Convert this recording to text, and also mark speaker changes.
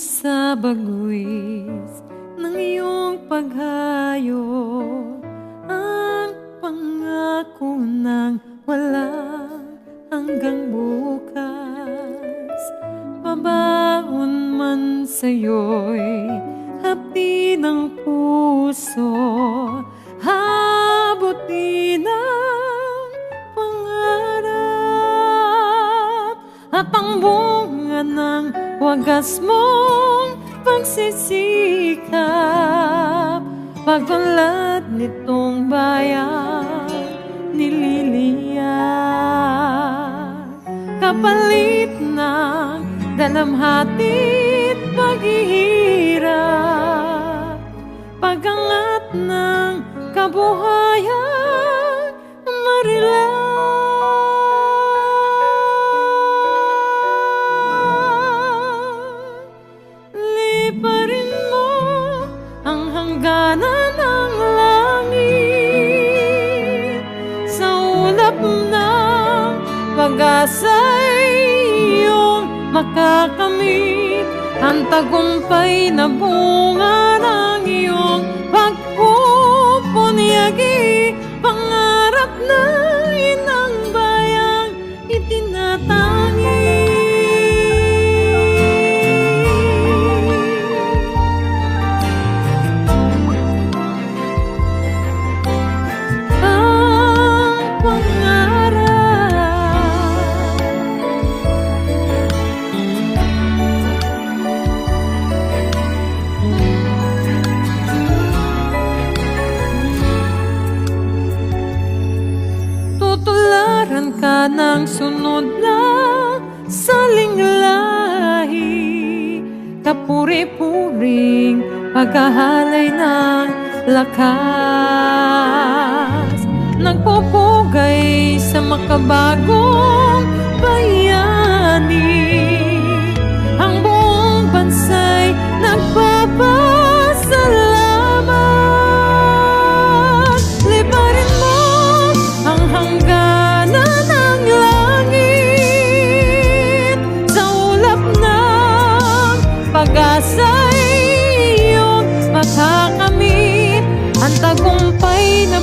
Speaker 1: sa bagwis ng iyong paghayo, ang pangako ng walang hanggang bukas. Babaon man sa'yo'y hapdi ng puso, habutin ang pangarap at ang bunga ng wagas mong pagsisikap. Pagtunlad nitong bayan nililiyan, kapalit ng dalamhati't paghihirap, pagangat ng kabuhayan marilang. Liparin mo ang hangganan ng langit, sa ulap ng pag-asa'y iyong makakamit ang tagumpay na bunga ng iyong pagpupunyagi, pangarap na inang bayang itinatangi. Tutularan ka ng sunod na salinglahi, kapuri-puring pagkahalay ng lakas, nagpupugay sa makabagong bayani. Ang buong bansa'y nagpapasalamat. Liparin mo ang hangganan ng langit, sa ulap ng pag-asa'y iyong makakamit ang tagumpay na